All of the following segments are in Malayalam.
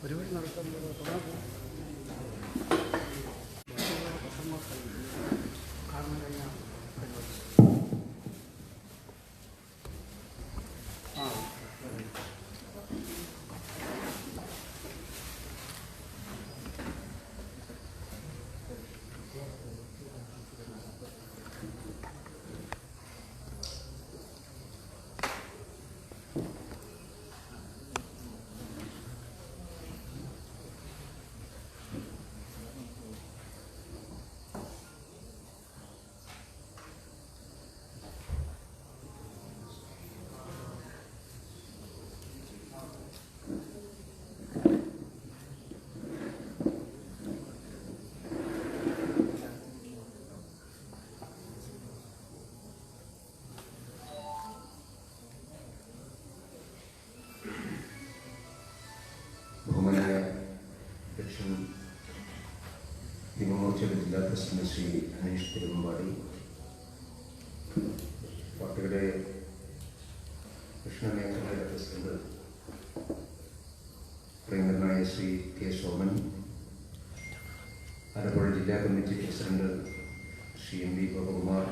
പരിപാടി നടക്കാൻ തുടങ്ങാൻ കാരണം കഴിഞ്ഞാൽ പരിപാടി ബഹുമാനായ ദക്ഷിണ യുവമോർച്ചയുടെ ജില്ലാ പ്രസിഡന്റ് ശ്രീ അനീഷ് തിരുവമ്പാടി, പാർട്ടിയുടെ ദക്ഷിണ മേഖലയുടെ പ്രസിഡന്റ് പ്രിയങ്കരനായ ശ്രീ കെ സോമൻ, ആലപ്പുഴ ജില്ലാ committee president Shri M V Gopakumar,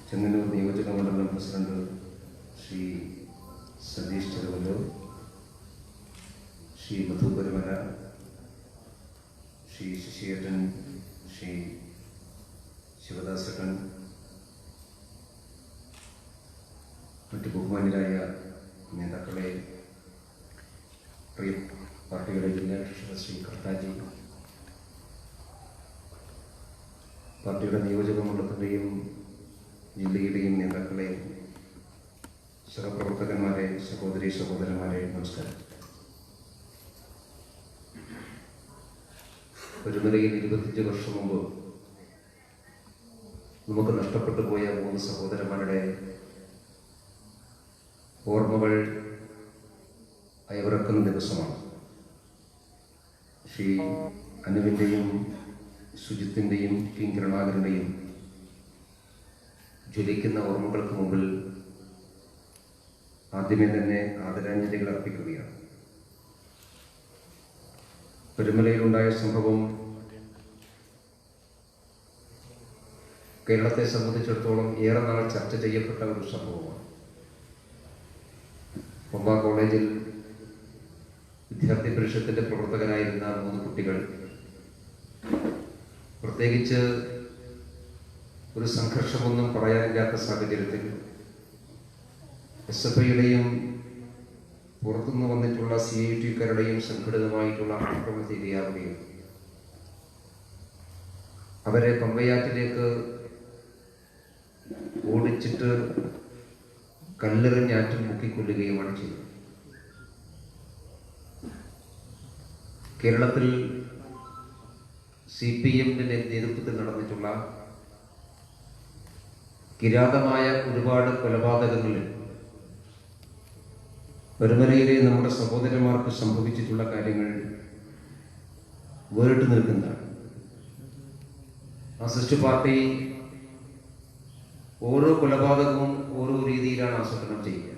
Chengannur നിയോജക മണ്ഡലം പ്രസിഡന്റ് ശ്രീ സതീഷ് ചെറുവല്ലൂർ, ശ്രീ മധു പരുമല, ശ്രീ ശശിയേട്ടൻ, ശ്രീ ശിവദാസേട്ടൻ, മറ്റ് ബഹുമാന്യരായ നേതാക്കളെ, പ്രിയ പാർട്ടിയുടെ ജില്ലാ അധ്യക്ഷ ശ്രീ കർത്താജി, പാർട്ടിയുടെ നിയോജക മണ്ഡലത്തിൻ്റെയും ജില്ലയുടെയും നേതാക്കളെ, സഹപ്രവർത്തകന്മാരെ, സഹോദരി സഹോദരന്മാരെ, നമസ്കാരം. ഒരുമലയിൽ 25 വർഷം മുമ്പ് നമുക്ക് നഷ്ടപ്പെട്ടു പോയ 3 സഹോദരന്മാരുടെ ഓർമ്മകൾ അയവിറക്കുന്ന ദിവസമാണ്. ശ്രീ അനുവിൻ്റെയും സുജിത്തിൻ്റെയും ടി കരുണാകരൻ്റെയും ജ്വലിക്കുന്ന ഓർമ്മകൾക്ക് മുമ്പിൽ ആദ്യമേ തന്നെ ആദരാഞ്ജലികൾ അർപ്പിക്കുകയാണ്. പെരുമലയിലുണ്ടായ സംഭവം കേരളത്തെ സംബന്ധിച്ചിടത്തോളം ഏറെ നാൾ ചർച്ച ചെയ്യപ്പെട്ട ഒരു സംഭവമാണ്. പമ്പ കോളേജിൽ വിദ്യാർത്ഥി പരിഷത്തിന്റെ പ്രവർത്തകരായിരുന്ന 3 കുട്ടികൾ, പ്രത്യേകിച്ച് ഒരു സംഘർഷമൊന്നും പറയാനില്ലാത്ത സാഹചര്യത്തിൽ SFIയുടെയും പുറത്തുനിന്ന് വന്നിട്ടുള്ള CITക്കാരുടെയും സംഘടിതമായിട്ടുള്ള ആക്രമണത്തിൽ ഇരയാവുകയും അവരെ പമ്പയാറ്റിലേക്ക് ഓടിച്ചിട്ട് കല്ലെറിഞ്ഞാറ്റിൽ മുക്കിക്കൊല്ലുകയുമാണ് ചെയ്തത്. കേരളത്തിൽ CPMന്റെ നേതൃത്വത്തിൽ നടന്നിട്ടുള്ള കിരാതമായ ഒരുപാട് കൊലപാതകങ്ങളിൽ പെരുമലയിലെ നമ്മുടെ സഹോദരന്മാർക്ക് സംഭവിച്ചിട്ടുള്ള കാര്യങ്ങൾ വേറിട്ട് നിൽക്കുന്നതാണ്. മാർക്സിസ്റ്റ് പാർട്ടി ഓരോ കൊലപാതകവും ഓരോ രീതിയിലാണ് ആസൂത്രണം ചെയ്യുക.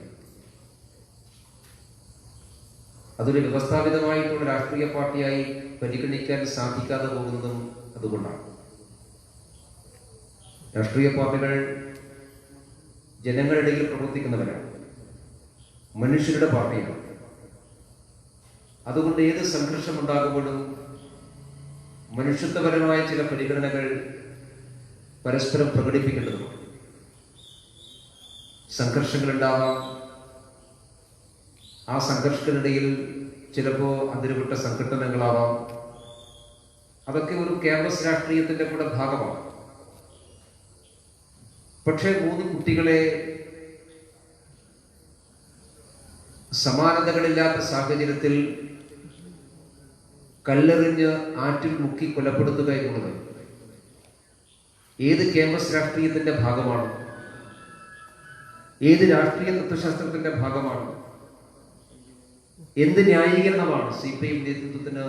അതൊരു വ്യവസ്ഥാപിതമായിട്ടുള്ള രാഷ്ട്രീയ പാർട്ടിയായി പരിഗണിക്കാൻ സാധിക്കാതെ പോകുന്നതും അതുകൊണ്ടാണ്. രാഷ്ട്രീയ പാർട്ടികൾ ജനങ്ങളുടെ ഇടയിൽ പ്രവർത്തിക്കുന്നവരാണ്, മനുഷ്യരുടെ പാർട്ടിയാണ്. അതുകൊണ്ട് ഏത് സംഘർഷം ഉണ്ടാകുമ്പോഴും മനുഷ്യത്വപരമായ ചില പരിഗണനകൾ പരസ്പരം പ്രകടിപ്പിക്കേണ്ടതുണ്ട്. സംഘർഷങ്ങൾ ഉണ്ടാവാം, ആ സംഘർഷത്തിനിടയിൽ ചിലപ്പോൾ അതിരുവിട്ട സംഘടനകളാവാം. അതൊക്കെ ഒരു ക്യാമ്പസ് രാഷ്ട്രീയത്തിന്റെ കൂടെ ഭാഗമാണ്. പക്ഷേ 3 കുട്ടികളെ സമാനതകളില്ലാത്ത സാഹചര്യത്തിൽ കല്ലെറിഞ്ഞ് ആറ്റിൽ മുക്കി കൊലപ്പെടുത്തുക എന്നുള്ളത് ഏത് ക്യാമ്പസ് രാഷ്ട്രീയത്തിന്റെ ഭാഗമാണ്? ഏത് രാഷ്ട്രീയ തത്വശാസ്ത്രത്തിന്റെ ഭാഗമാണ്? എന്ത് ന്യായീകരണമാണ് CPM നേതൃത്വത്തിന്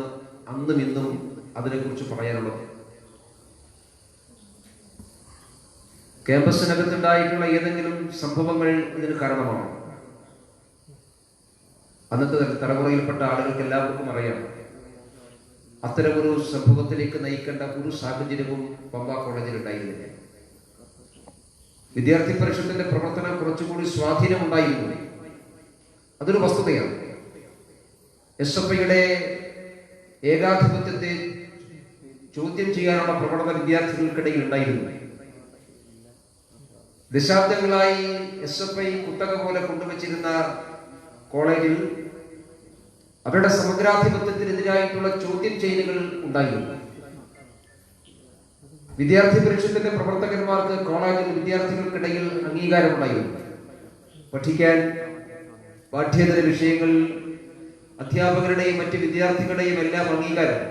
അന്നും ഇന്നും അതിനെക്കുറിച്ച് പറയാനുള്ളത്? ക്യാമ്പസിനകത്തുണ്ടായിട്ടുള്ള ഏതെങ്കിലും സംഭവങ്ങൾ ഇതിന് കാരണമാണോ? അന്നത്തെ തലമുറയിൽപ്പെട്ട ആളുകൾക്ക് എല്ലാവർക്കും അറിയാം, അത്തരമൊരു സംഭവത്തിലേക്ക് നയിക്കേണ്ട ഒരു സാഹചര്യവും പമ്പ കോളേജിൽ ഉണ്ടായിരുന്നില്ല. വിദ്യാർത്ഥി പരിഷത്തിന്റെ പ്രവർത്തനം കുറച്ചുകൂടി സ്വാധീനമുണ്ടായിരുന്നു, അതൊരു വസ്തുതയാണ്. SFIയുടെ ഏകാധിപത്യത്തെ ചോദ്യം ചെയ്യാനുള്ള പ്രവണത വിദ്യാർത്ഥികൾക്കിടയിൽ ഉണ്ടായിരുന്നു. ദശാബ്ദങ്ങളായി SFI കുത്തക പോലെ കൊണ്ടുവച്ചിരുന്ന കോളേജിൽ അവരുടെ സമഗ്രാധിപത്യത്തിനെതിരായിട്ടുള്ള ചോദ്യം ചെയ്യലുകൾ ഉണ്ടായിരുന്നു. വിദ്യാർത്ഥി പരിഷത്തിന്റെ പ്രവർത്തകന്മാർക്ക് കോളേജിൽ വിദ്യാർത്ഥികൾക്കിടയിൽ അംഗീകാരമുണ്ടായിരുന്നു. പഠിക്കാൻ പാഠ്യേതര വിഷയങ്ങളിൽ അധ്യാപകരുടെയും മറ്റ് വിദ്യാർത്ഥികളുടെയും എല്ലാം അംഗീകാരം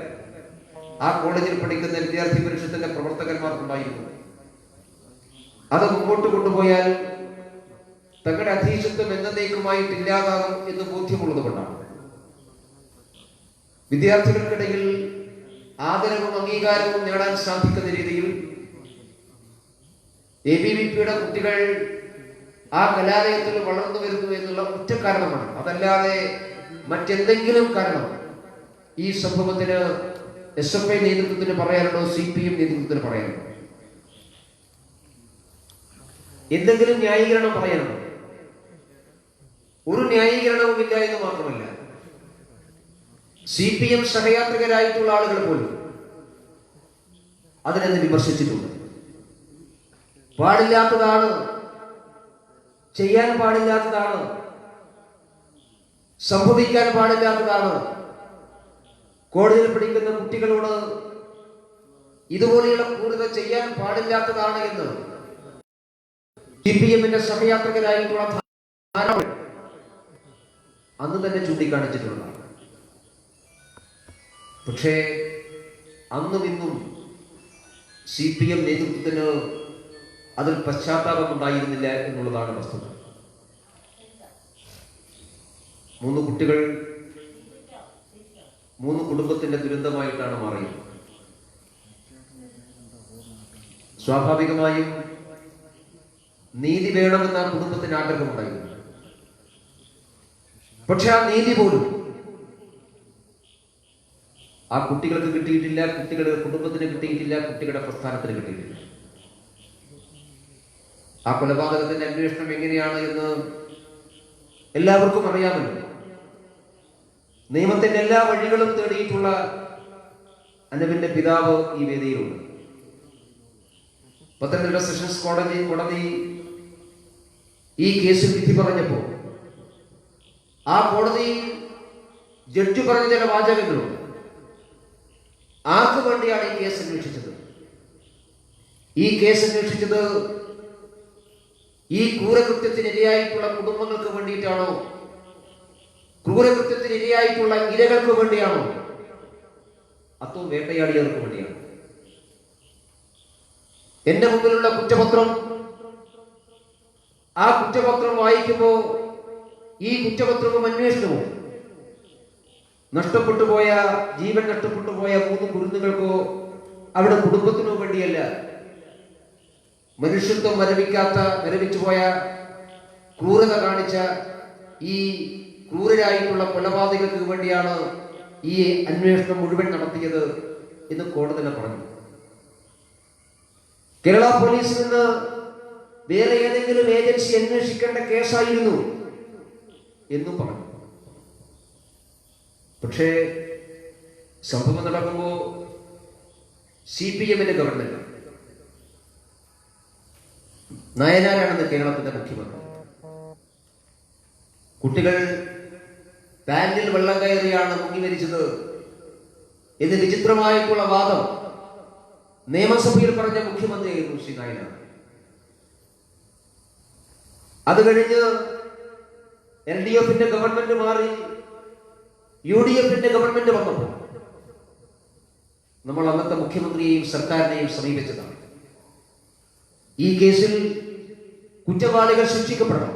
ആ കോളേജിൽ പഠിക്കുന്ന വിദ്യാർത്ഥി പരിഷത്തിന്റെ പ്രവർത്തകന്മാർക്കുണ്ടായിരുന്നു. അത് മുമ്പോട്ട് കൊണ്ടുപോയാൽ തങ്ങളുടെ അധീശത്വം എന്നേക്കുമായിട്ട് ഇല്ലാതാകും എന്ന് ബോധ്യമുള്ളത് കൊണ്ടാണ് വിദ്യാർത്ഥികൾക്കിടയിൽ ആദരവും അംഗീകാരവും നേടാൻ സാധിക്കുന്ന രീതിയിൽ ABVPയുടെ കുട്ടികൾ ആ കലാലയത്തിൽ വളർന്നു വരുന്നു എന്നുള്ള ഒറ്റ കാരണമാണ്. അതല്ലാതെ മറ്റെന്തെങ്കിലും കാരണം ഈ സംഭവത്തിന് SFI നേതൃത്വത്തിന് പറയാനുണ്ടോ, CPM നേതൃത്വത്തിന് പറയാനുണ്ടോ? എന്തെങ്കിലും ന്യായീകരണം പറയാനുണ്ടോ? ഒരു ന്യായീകരണവും ഇല്ല എന്ന് മാത്രമല്ല, CPM സഹയാത്രികരായിട്ടുള്ള ആളുകൾ പോലും അതിനെ വിമർശിച്ചിട്ടുണ്ട്. പാടില്ലാത്തതാണ്, ചെയ്യാൻ പാടില്ലാത്തതാണ്, സംഭവിക്കാൻ പാടില്ലാത്തതാണ്. കോടതിയിൽ പഠിക്കുന്ന കുട്ടികളോട് ഇതുപോലെയുള്ള ക്രൂരത ചെയ്യാൻ പാടില്ലാത്തതാണ് എന്ന് CPMന്റെ സഹയാത്രികരായിട്ടുള്ള അന്ന് തന്നെ ചൂണ്ടിക്കാണിച്ചിട്ടുള്ളതാണ്. പക്ഷേ അന്നും ഇന്നും CPM നേതൃത്വത്തിന് അതിൽ പശ്ചാത്താപം ഉണ്ടായിരുന്നില്ല എന്നുള്ളതാണ് വസ്തുത. 3 കുട്ടികൾ 3 കുടുംബത്തിന്റെ ദുരന്തമായിട്ടാണ് മാറിയത്. സ്വാഭാവികമായും നീതി വേണമെന്ന കുടുംബത്തിന് ആഗ്രഹമുണ്ടായിരുന്നു. പക്ഷെ ആ നീതി പോലും ആ കുട്ടികൾക്ക് കിട്ടിയിട്ടില്ല, കുട്ടികളുടെ കുടുംബത്തിന് കിട്ടിയിട്ടില്ല, കുട്ടികളുടെ പ്രസ്ഥാനത്തിന് കിട്ടിയിട്ടില്ല. ആ കൊലപാതകത്തിന്റെ അന്വേഷണം എങ്ങനെയാണ് എന്ന് എല്ലാവർക്കും അറിയാമല്ലോ. നിയമത്തിന്റെ എല്ലാ വഴികളും തേടിയിട്ടുള്ള അനുവിന്റെ പിതാവ് ഈ വേദിയിലുണ്ട്. പത്തനംതിട്ട സെഷൻസ് കോടതി ഈ കേസിൽ വിധി പറഞ്ഞപ്പോ ആ കോടതി ജഡ്ജി പറഞ്ഞ ചില വാചകങ്ങളുണ്ട്. ആർക്ക് വേണ്ടിയാണ് ഈ കേസ് അന്വേഷിച്ചത്? ഈ കേസ് അന്വേഷിച്ചത് ഈ ക്രൂരകൃത്യത്തിനിരയായിട്ടുള്ള കുടുംബങ്ങൾക്ക് വേണ്ടിയിട്ടാണോ? ക്രൂരകൃത്യത്തിനിരയായിട്ടുള്ള ഇരകൾക്ക് വേണ്ടിയാണോ? അതോ വേട്ടയാടിയവർക്ക് വേണ്ടിയാണോ? എന്റെ മുമ്പിലുള്ള കുറ്റപത്രം, ആ കുറ്റപത്രം വായിക്കുമ്പോ ഈ കുറ്റപത്രവും അന്വേഷണവും ജീവൻ നഷ്ടപ്പെട്ടു പോയ 3 കുരുന്നുകൾക്കോ അവിടെ കുടുംബത്തിനോ വേണ്ടിയല്ല, മനുഷ്യത്വം മരവിച്ചു പോയ ക്രൂരത കാണിച്ച ഈ ക്രൂരരായിട്ടുള്ള കൊലപാതകങ്ങൾക്ക് വേണ്ടിയാണ് ഈ അന്വേഷണം മുഴുവൻ നടത്തിയത് എന്ന് കോടതി പറഞ്ഞു. കേരള പോലീസിൽ നിന്ന് വേറെ ഏതെങ്കിലും ഏജൻസി അന്വേഷിക്കേണ്ട കേസായിരുന്നു എന്നും പറഞ്ഞു. പക്ഷേ സംഭവം നടക്കുമ്പോ CPMന്റെ ഗവൺമെന്റ്, നയനാരാണെന്ന് കേരളത്തിന്റെ മുഖ്യമന്ത്രി, കുട്ടികൾ പാന്റിൽ വെള്ളം കയറിയാണ് മുങ്ങി മരിച്ചത് എന്ന് വിചിത്രമായിട്ടുള്ള വാദം നിയമസഭയിൽ പറഞ്ഞ മുഖ്യമന്ത്രിയായിരുന്നു ശ്രീ നായനാർ. അത് കഴിഞ്ഞ് LDFന്റെ ഗവൺമെന്റ് മാറി UDFന്റെ ഗവൺമെന്റ് വന്നപ്പോൾ നമ്മൾ അന്നത്തെ മുഖ്യമന്ത്രിയെയും സർക്കാരിനെയും സമീപിച്ചതാണ്. ഈ കേസിൽ കുറ്റവാളികൾ ശിക്ഷിക്കപ്പെടണം.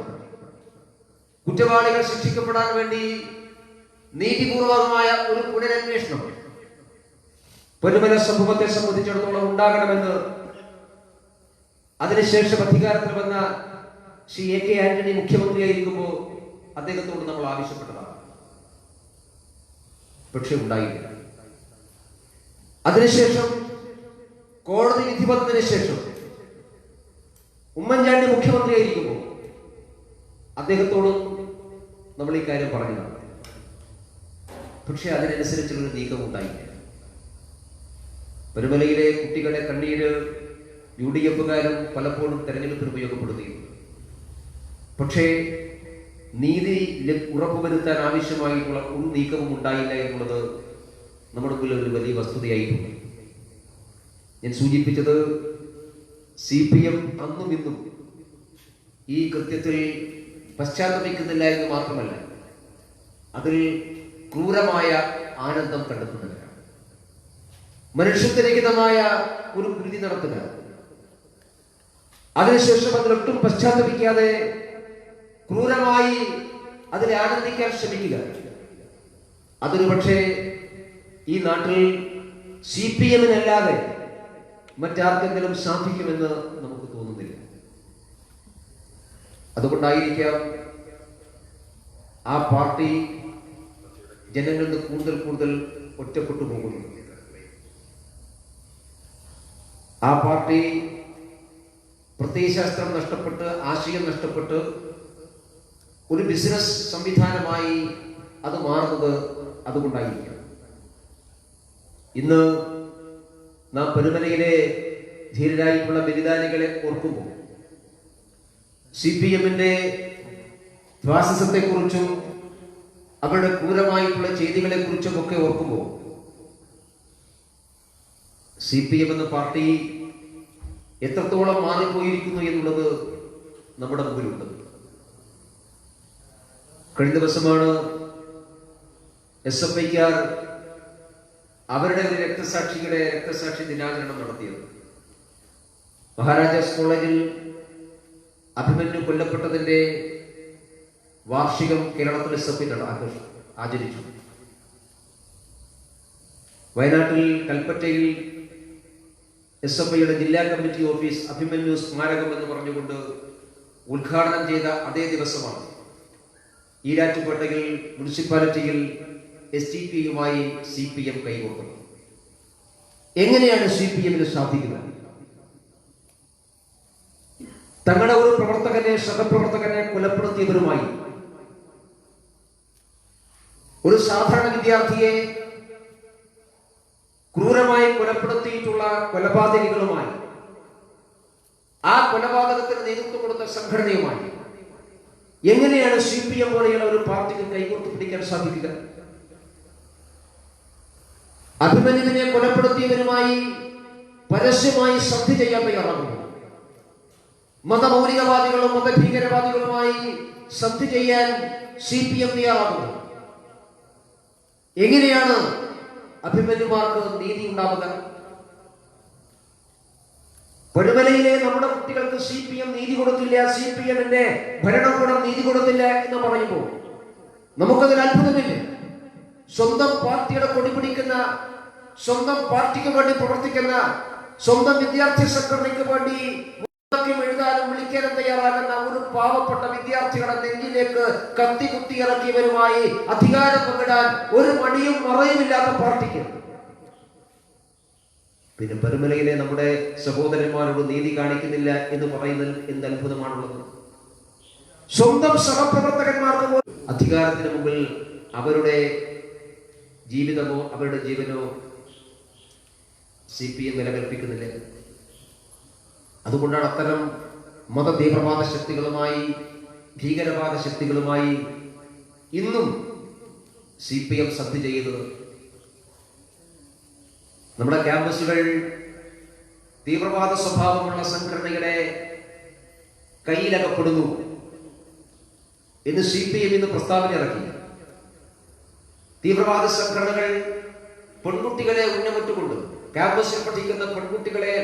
കുറ്റവാളികൾ ശിക്ഷിക്കപ്പെടാൻ വേണ്ടി നീതിപൂർവകമായ ഒരു പുനരന്വേഷണം പൊന്നുമല സംഭവത്തെ സംബന്ധിച്ചിടത്തോളം ഉണ്ടാകണമെന്ന് അതിനുശേഷം അധികാരത്തിൽ വന്ന ശ്രീ AK ആന്റണി മുഖ്യമന്ത്രിയായിരിക്കുമ്പോൾ അദ്ദേഹത്തോട് നമ്മൾ ആവശ്യപ്പെട്ടതാണ്. പക്ഷെ ഉണ്ടായില്ല. അതിനുശേഷം കോടതി വിധി വന്നതിന് ശേഷം ഉമ്മൻചാണ്ടി മുഖ്യമന്ത്രിയായിരിക്കുമ്പോൾ അദ്ദേഹത്തോടും നമ്മൾ ഈ കാര്യം പറഞ്ഞതാണ്. പക്ഷെ അതിനനുസരിച്ചുള്ളൊരു നീക്കം ഉണ്ടായില്ല. പരുമലയിലെ കുട്ടികളുടെ കണ്ണീര് UDF-കാരും പലപ്പോഴും തെരഞ്ഞെടുപ്പിന് ഉപയോഗപ്പെടുത്തിയിരുന്നു. പക്ഷേ നീതി ഉറപ്പുവരുത്താൻ ആവശ്യമായിട്ടുള്ള ഒരു നീക്കവും ഉണ്ടായില്ല എന്നുള്ളത് നമ്മുടെ മുന്നിൽ ഒരു വലിയ വസ്തുതയായിട്ടുണ്ട്. ഞാൻ സൂചിപ്പിച്ചത് CPM അന്നും ഇന്നും ഈ കൃത്യത്തിൽ പശ്ചാത്തപിക്കുന്നില്ല എന്ന് മാത്രമല്ല, അതിൽ ക്രൂരമായ ആനന്ദം കണ്ടെത്തുന്നവരാണ്. മനുഷ്യത്വരഹിതമായ ഒരു കൃതി നടത്തുക, അതിനുശേഷം അതിലൊട്ടും പശ്ചാത്തപിക്കാതെ ക്രൂരമായി അതിൽ ആനന്ദിക്കാൻ ശ്രമിക്കുക, അതൊരു പക്ഷേ ഈ നാട്ടിൽ CPM-നല്ലാതെ മറ്റാർക്കെങ്കിലും സാധിക്കുമെന്ന് നമുക്ക് തോന്നുന്നില്ല. അതുകൊണ്ടായിരിക്കാം ആ പാർട്ടി ജനങ്ങളിൽ നിന്ന് കൂടുതൽ കൂടുതൽ ഒറ്റപ്പെട്ടു പോകുന്നു. ആ പാർട്ടി പ്രത്യയശാസ്ത്രം നഷ്ടപ്പെട്ട്, ആശയം നഷ്ടപ്പെട്ട് ഒരു ബിസിനസ് സംവിധാനമായി അത് മാറുന്നത് അതുകൊണ്ടായിരിക്കാം. ഇന്ന് നാം പരുമലയിലെ ധീരരായിട്ടുള്ള ബലിദാനികളെ ഓർക്കുമ്പോൾ CPM-ന്റെ ഫാസിസത്തെക്കുറിച്ചും അവരുടെ ക്രൂരമായിട്ടുള്ള ചെയ്തികളെ കുറിച്ചും ഒക്കെ ഓർക്കുമ്പോൾ CPM എന്ന പാർട്ടി എത്രത്തോളം മാറിപ്പോയിരിക്കുന്നു എന്നുള്ളത് നമ്മുടെ മുമ്പിലുണ്ട്. കഴിഞ്ഞ ദിവസമാണ് SFI-ക്കാർ അവരുടെ ഒരു രക്തസാക്ഷി ദിനാചരണം നടത്തിയത്. മഹാരാജാസ് കോളേജിൽ അഭിമന്യു കൊല്ലപ്പെട്ടതിന്റെ വാർഷികം കേരളത്തിൽ SFI ആചരിച്ചു. വയനാട്ടിൽ കൽപ്പറ്റയിൽ SFI-യുടെ ജില്ലാ കമ്മിറ്റി ഓഫീസ് അഭിമന്യു സ്മാരകം എന്ന് പറഞ്ഞുകൊണ്ട് ഉദ്ഘാടനം ചെയ്ത അതേ ദിവസമാണ് ഈരാറ്റുപേട്ടയിൽ മുനിസിപ്പാലിറ്റിയിൽ STP-യുമായി CPM കൈകോർക്കുന്നത്. എങ്ങനെയാണ് CPM-ന് സാധിക്കുന്നത്? തങ്ങളുടെ ഒരു സഹപ്രവർത്തകനെ കൊലപ്പെടുത്തിയവരുമായി, ഒരു സാധാരണ വിദ്യാർത്ഥിയെ ക്രൂരമായി കൊലപ്പെടുത്തിയിട്ടുള്ള കൊലപാതകികളുമായി, ആ കൊലപാതകത്തിന് നേതൃത്വം കൊടുത്ത സംഘടനയുമായി എങ്ങനെയാണ് CPM പോലെയുള്ള ഒരു പാർട്ടിക്ക് കൈകോർത്ത് പിടിക്കാൻ സാധിക്കുക? അഭിമന്യുവിനെ കൊലപ്പെടുത്തിയവരുമായി പരസ്യമായി സന്ധി ചെയ്യാൻ തയ്യാറാകുന്നു. മതമൗലികവാദികളും മതഭീകരവാദികളുമായി സന്ധി ചെയ്യാൻ CPM തയ്യാറാകുന്നു. എങ്ങനെയാണ് അഭിമന്യുമാർക്ക് നീതി ഉണ്ടാവുക? പരുമലയിലെ നമ്മുടെ കുട്ടികൾക്ക് CPM നീതി കൊടുത്തില്ല, CPM-ന്റെ ഭരണകൂടം നീതി കൊടുത്തില്ല എന്ന് പറയുമ്പോൾ നമുക്കതൊരു അത്ഭുതമില്ല. സ്വന്തം പാർട്ടിയുടെ കൊടി പിടിക്കുന്ന, സ്വന്തം പാർട്ടിക്ക് വേണ്ടി പ്രവർത്തിക്കുന്ന, സ്വന്തം വിദ്യാർത്ഥി സംഘടനയ്ക്ക് വേണ്ടി എഴുതാനും വിളിക്കാനും തയ്യാറാകുന്ന ഒരു പാവപ്പെട്ട വിദ്യാർത്ഥികളുടെ നെഞ്ചിലേക്ക് കത്തി കുത്തി ഇറക്കിയവരുമായി അധികാരം പങ്കിടാൻ ഒരു മടിയും മറയുമില്ലാത്ത പാർട്ടിക്ക് പിന്നെ പരുമലയിലെ നമ്മുടെ സഹോദരന്മാരോട് നീതി കാണിക്കുന്നില്ല എന്ന് പറയുന്നതിൽ എന്ത് അത്ഭുതമാണുള്ളത്? സ്വന്തം സഹപ്രവർത്തകന്മാർക്ക് പോലും അധികാരത്തിന് മുമ്പിൽ അവരുടെ ജീവിതമോ അവരുടെ ജീവനോ CPM വില കൽപ്പിക്കുന്നില്ല. അതുകൊണ്ടാണ് അത്തരം മതതീവ്രവാദ ശക്തികളുമായി, ഭീകരവാദ ശക്തികളുമായി ഇന്നും CPM സന്ധി ചെയ്യുന്നത്. നമ്മുടെ ക്യാമ്പസുകൾ തീവ്രവാദ സ്വഭാവമുള്ള സംഘടനയുടെ കയ്യിലകപ്പെടുന്നു എന്ന് CPM ഇന്ന് പ്രസ്താവന ഇറക്കി. തീവ്രവാദ സംഘടനകൾ പെൺകുട്ടികളെ ഉന്നമിട്ടുകൊണ്ട്, ക്യാമ്പസിൽ പഠിക്കുന്ന പെൺകുട്ടികളെ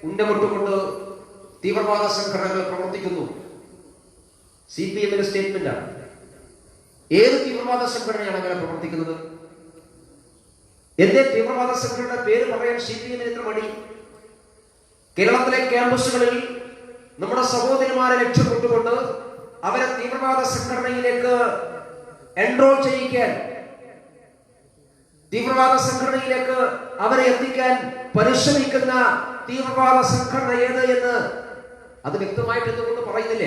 ഉന്നമിട്ടുകൊണ്ട് തീവ്രവാദ സംഘടനകൾ പ്രവർത്തിക്കുന്നു. CPM-ന്റെ സ്റ്റേറ്റ്മെന്റാണ്. ഏത് തീവ്രവാദ സംഘടനയാണ് അങ്ങനെ പ്രവർത്തിക്കുന്നത്? എന്റെ തീവ്രവാദ സംഘടനയുടെ പേര് പറയാൻ CPM-ന് ഇത്ര മടി? കേരളത്തിലെ ക്യാമ്പസുകളിൽ നമ്മുടെ സഹോദരിമാരെ ലക്ഷ്യമിട്ടുകൊണ്ട് അവരെ തീവ്രവാദ സംഘടനയിലേക്ക് എൻറോൾ ചെയ്യിക്കാൻ തീവ്രവാദ സംഘടനയിലേക്ക് അവരെ എത്തിക്കാൻ പരിശ്രമിക്കുന്ന തീവ്രവാദ സംഘടന ഏത് എന്ന് അത് വ്യക്തമായിട്ട് എന്തുകൊണ്ട് പറയുന്നില്ല?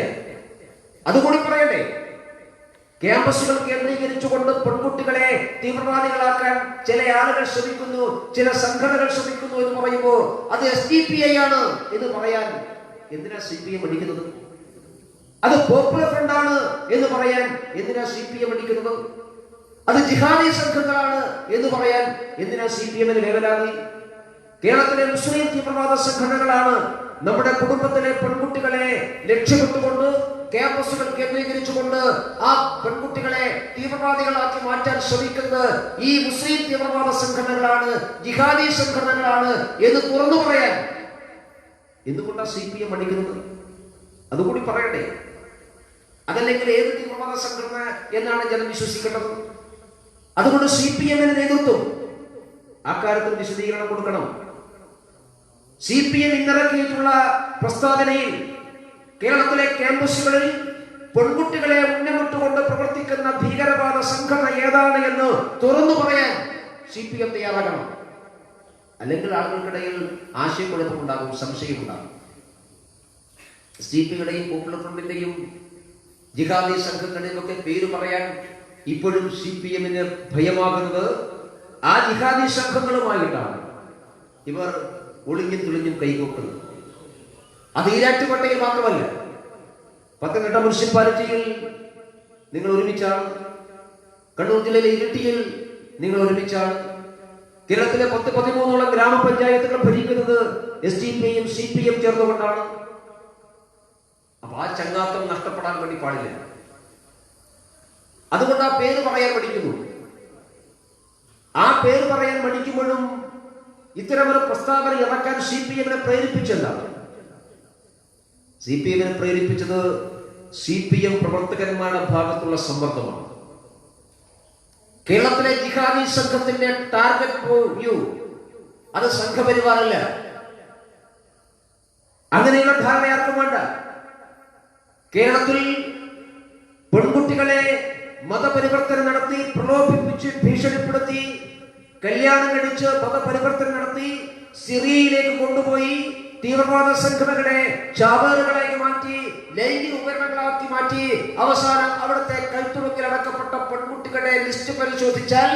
അതുകൂടി പറയട്ടെ. ക്യാമ്പസുകൾ കേന്ദ്രീകരിച്ചുകൊണ്ട് പെൺകുട്ടികളെ തീവ്രവാദികളാക്കാൻ ചില ആളുകൾ ശ്രമിക്കുന്നു, ചില സംഘടനകൾ ശ്രമിക്കുന്നു എന്ന് പറയുമ്പോൾ അത് SDPI ആണ് എന്ന് പറയാൻ എന്തിനാ CPM അടിക്കുന്നത്? അത് പോപ്പുലർ ഫ്രണ്ട് ആണ് എന്ന് പറയാൻ എന്തിനാ CPM അടിക്കുന്നത്? അത് ജിഹാദി സംഘങ്ങളാണ് എന്ന് പറയാൻ എന്തിനാ CPM-ന് വേവലാതി? കേരളത്തിലെ മുസ്ലിം തീവ്രവാദ സംഘടനകളാണ് നമ്മുടെ കുടുംബത്തിലെ പെൺകുട്ടികളെ ലക്ഷ്യമിട്ടുകൊണ്ട് ക്യാമ്പസുകൾ കേന്ദ്രീകരിച്ചുകൊണ്ട് ആ പെൺകുട്ടികളെ തീവ്രവാദികളാക്കി മാറ്റാൻ ശ്രമിക്കുന്നത് ഈ മുസ്ലിം തീവ്രവാദ സംഘടനകളാണ്, ജിഹാദി സംഘടനകളാണ് എന്ന് തുറന്നു പറയാൻ എന്തുകൊണ്ടാണ് CPM അടിക്കുന്നത്? അതുകൂടി പറയട്ടെ. അതല്ലെങ്കിൽ ഏത് തീവ്രവാദ സംഘടന എന്നാണ് ജനം വിശ്വസിക്കേണ്ടത്? അതുകൊണ്ട് CPM-ന് നേതൃത്വം അക്കാര്യത്തിൽ വിശദീകരണം കൊടുക്കണം. CPM ഇന്നിറക്കിയിട്ടുള്ള പ്രസ്താവനയിൽ കേരളത്തിലെ ക്യാമ്പസുകളിൽ പെൺകുട്ടികളെ ഉന്നമിട്ടുകൊണ്ട് പ്രവർത്തിക്കുന്ന ഭീകരവാദ സംഘടന ഏതാണ് എന്ന് തുറന്നു പറയാൻ CPM തയ്യാറാകണം. അല്ലെങ്കിൽ ആളുകൾക്കിടയിൽ ആശയക്കുഴപ്പമുണ്ടാകും, സംശയമുണ്ടാകും. CPI-യുടെയും പോപ്പുലർ ഫ്രണ്ടിന്റെയും ജിഹാദി സംഘങ്ങളുടെയും ഒക്കെ പേര് പറയാൻ ഇപ്പോഴും CPM-ന് ഭയമാകുന്നത് ആ ജിഹാദി സംഘങ്ങളുമായിട്ടാണ് ഇവർ ഒളിഞ്ഞും തുളിഞ്ഞും കൈകോക്കുന്നത്. അത് ഈരാറ്റുപേട്ടയിൽ മാത്രമല്ല, പത്തനംതിട്ട മുനിസിപ്പാലിറ്റിയിൽ നിങ്ങൾ ഒരുമിച്ചാണ്, കണ്ണൂർ ജില്ലയിലെ ഇരിട്ടിയിൽ നിങ്ങൾ ഒരുമിച്ചാണ്, കേരളത്തിലെ 13 ഗ്രാമപഞ്ചായത്തുകൾ ഭരിക്കുന്നത് SDPI-യും CPM ചേർന്നുകൊണ്ടാണ്. അപ്പൊ ആ ചങ്ങാത്തം നഷ്ടപ്പെടാൻ വേണ്ടി പാടില്ല. അതുകൊണ്ട് ആ പേര് പറയാൻ പഠിക്കുന്നു. ആ പേര് പറയാൻ പഠിക്കുമ്പോഴും ഇത്തരമൊരു പ്രസ്താവന ഇറക്കാൻ CPM-നെ പ്രേരിപ്പിച്ചെന്താണ്? CPM-നെ പ്രേരിപ്പിച്ചത് CPM പ്രവർത്തകന്മാരുടെ ഭാഗത്തുള്ള സമ്മർദ്ദമാണ്. കേരളത്തിലെ ജിഹാദി സംഘത്തിന്റെ ടാർഗറ്റ് വ്യൂ അത് സംഘപരിവാറല്ല. അങ്ങനെയുള്ള ധാരണ ആർക്കും വേണ്ട. കേരളത്തിൽ പെൺകുട്ടികളെ മതപരിവർത്തനം നടത്തി, പ്രലോഭിപ്പിച്ച് ഭീഷണിപ്പെടുത്തി, കല്യാണം കഴിച്ച് മതപരിവർത്തനം നടത്തി സിറിയയിലേക്ക് കൊണ്ടുപോയി തീവ്രവാദ സംഘടനകളെ ചാവേറുകളായി മാറ്റി, ലൈംഗിക ഉപകരണങ്ങളാക്കി മാറ്റി, അവസാനം അവിടുത്തെ കൈത്തുറുക്കിൽ അടക്കപ്പെട്ട പെൺകുട്ടികളുടെ ലിസ്റ്റ് പരിശോധിച്ചാൽ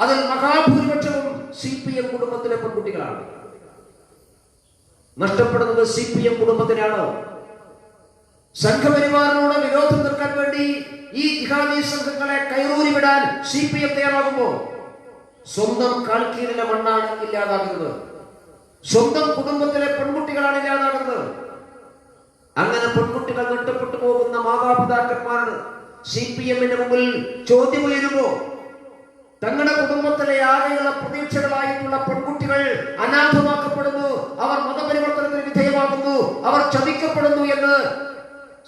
അതിൽ മഹാഭൂരിപക്ഷവും CPM കുടുംബത്തിലെ പെൺകുട്ടികളാണ്. നഷ്ടപ്പെടുന്നത് CPM കുടുംബത്തിനാണോ? സംഘപരിവാറിനോട് വിരോധം തീർക്കാൻ വേണ്ടി ഈ ജിഹാദി സംഘങ്ങളെ കൈറൂരി വിടാൻ CPM തയ്യാറാകുമ്പോൾ സ്വന്തം കാൽക്കീഴിലെ മണ്ണാണ് ഇല്ലാതാകുന്നത്, സ്വന്തം കുടുംബത്തിലെ പെൺകുട്ടികളാണ് ഇല്ലാതാകുന്നത്. അങ്ങനെ പെൺകുട്ടികൾ നഷ്ടപ്പെട്ടു പോകുന്ന മാതാപിതാക്കന്മാരാണ് CPM-ന്റെ മുമ്പിൽ ചോദ്യം ഉയരുമ്പോ തങ്ങളുടെ കുടുംബത്തിലെ ആകെയുള്ള പ്രതീക്ഷകളായിട്ടുള്ള പെൺകുട്ടികൾ അനാഥമാക്കപ്പെടുന്നു, അവർ മതപരിവർത്തനത്തിന് വിധേയമാകുന്നു, അവർ ചതിക്കപ്പെടുന്നു എന്ന്